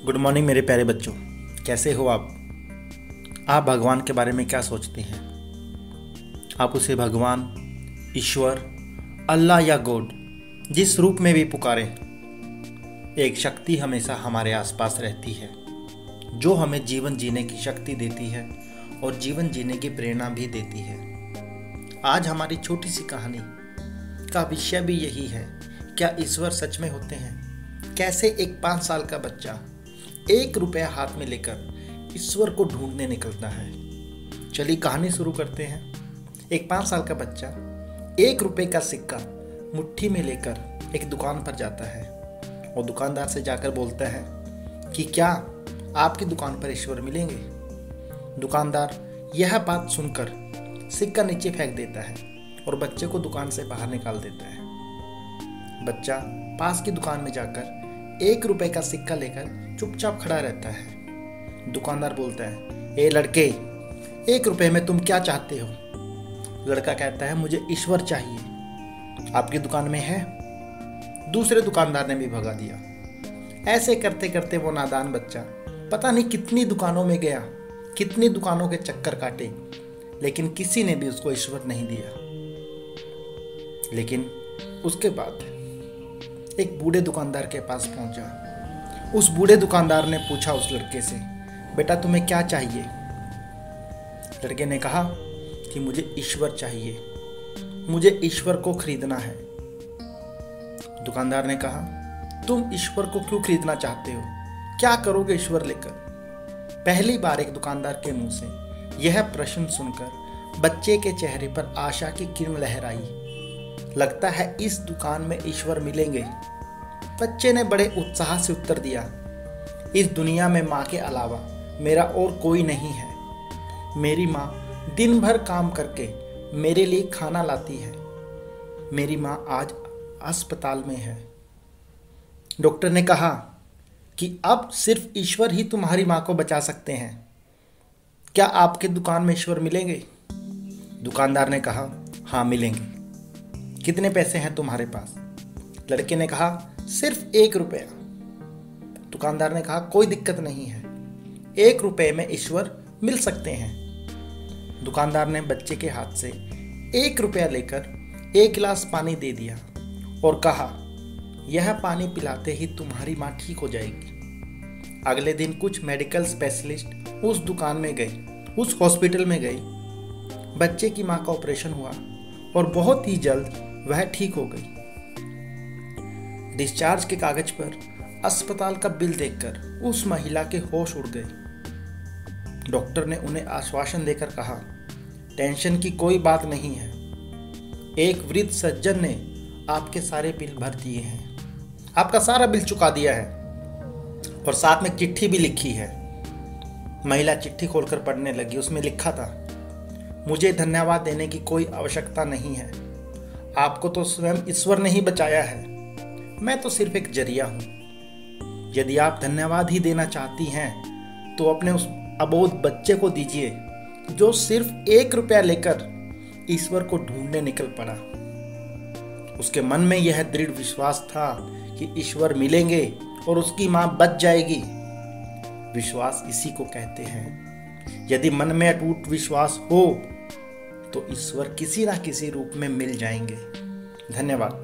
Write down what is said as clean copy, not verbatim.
Good morning मेरे प्यारे बच्चों। कैसे हो आप? भगवान के बारे में क्या सोचते हैं? आप उसे भगवान, ईश्वर, अल्लाह या गॉड जिस रूप में भी पुकारें, एक शक्ति हमेशा हमारे आसपास रहती है जो हमें जीवन जीने की शक्ति देती है और जीवन जीने की प्रेरणा भी देती है। आज हमारी छोटी सी कहानी का विषय भी यही है, क्या ईश्वर सच में होते हैं? कैसे एक 5 साल का बच्चा 1 रुपया हाथ में लेकर ईश्वर को ढूंढने निकलता है। चलिए कहानी शुरू करते हैं। एक 5 साल का बच्चा 1 रुपये का सिक्का मुट्ठी में लेकर एक दुकान पर जाता है और दुकानदार से जाकर बोलता है कि क्या आपकी दुकान पर ईश्वर मिलेंगे? दुकानदार यह बात सुनकर सिक्का नीचे फेंक देता है और बच्चे को दुकान से बाहर निकाल देता है। बच्चा पास की दुकान में जाकर 1 रुपये का सिक्का लेकर चुपचाप खड़ा रहता है। दुकानदार बोलता है, ए लड़के, 1 रुपये में तुम क्या चाहते हो? लड़का कहता है, मुझे ईश्वर चाहिए। आपकी दुकान में है? दूसरे दुकानदार ने भी भगा दिया। ऐसे करते करते वो नादान बच्चा पता नहीं कितनी दुकानों में गया, कितनी दुकानों के चक्कर काटे, लेकिन किसी ने भी उसको ईश्वर नहीं दिया। लेकिन उसके बाद एक बूढ़े दुकानदार के पास पहुंचा। उस बूढ़े दुकानदार ने पूछा उस लड़के से, बेटा तुम्हें क्या चाहिए? लड़के ने कहा कि मुझे ईश्वर चाहिए, मुझे ईश्वर को खरीदना है। दुकानदार ने कहा, तुम ईश्वर को क्यों खरीदना चाहते हो? क्या करोगे ईश्वर लेकर? पहली बार एक दुकानदार के मुंह से यह प्रश्न सुनकर बच्चे के चेहरे पर आशा की किरण लहराई। लगता है इस दुकान में ईश्वर मिलेंगे। बच्चे ने बड़े उत्साह से उत्तर दिया, इस दुनिया में माँ के अलावा मेरा और कोई नहीं है। मेरी माँ दिन भर काम करके मेरे लिए खाना लाती है। मेरी माँ आज अस्पताल में है। डॉक्टर ने कहा कि अब सिर्फ ईश्वर ही तुम्हारी माँ को बचा सकते हैं। क्या आपके दुकान में ईश्वर मिलेंगे? दुकानदार ने कहा, हाँ मिलेंगे। कितने पैसे हैं तुम्हारे पास? लड़के ने कहा, सिर्फ 1 रुपया। दुकानदार ने कहा, कोई दिक्कत नहीं है, 1 रुपये में ईश्वर मिल सकते हैं। दुकानदार ने बच्चे के हाथ से 1 रुपया लेकर 1 गिलास पानी दे दिया और कहा, यह पानी पिलाते ही तुम्हारी माँ ठीक हो जाएगी। अगले दिन कुछ मेडिकल स्पेशलिस्ट उस दुकान में गए, उस हॉस्पिटल में गए। बच्चे की माँ का ऑपरेशन हुआ और बहुत ही जल्द वह ठीक हो गई। डिस्चार्ज के कागज पर अस्पताल का बिल देखकर उस महिला के होश उड़ गए। डॉक्टर ने उन्हें आश्वासन देकर कहा, टेंशन की कोई बात नहीं है। एक वृद्ध सज्जन ने आपके सारे बिल भर दिए हैं, आपका सारा बिल चुका दिया है और साथ में चिट्ठी भी लिखी है। महिला चिट्ठी खोलकर पढ़ने लगी। उसमें लिखा था, मुझे धन्यवाद देने की कोई आवश्यकता नहीं है। आपको तो स्वयं ईश्वर ने ही बचाया है, मैं तो सिर्फ एक जरिया हूं। यदि आप धन्यवाद ही देना चाहती हैं तो अपने उस अबोध बच्चे को दीजिए जो सिर्फ 1 रुपया लेकर ईश्वर को ढूंढने निकल पड़ा। उसके मन में यह दृढ़ विश्वास था कि ईश्वर मिलेंगे और उसकी मां बच जाएगी। विश्वास इसी को कहते हैं। यदि मन में अटूट विश्वास हो तो ईश्वर किसी ना किसी रूप में मिल जाएंगे। धन्यवाद।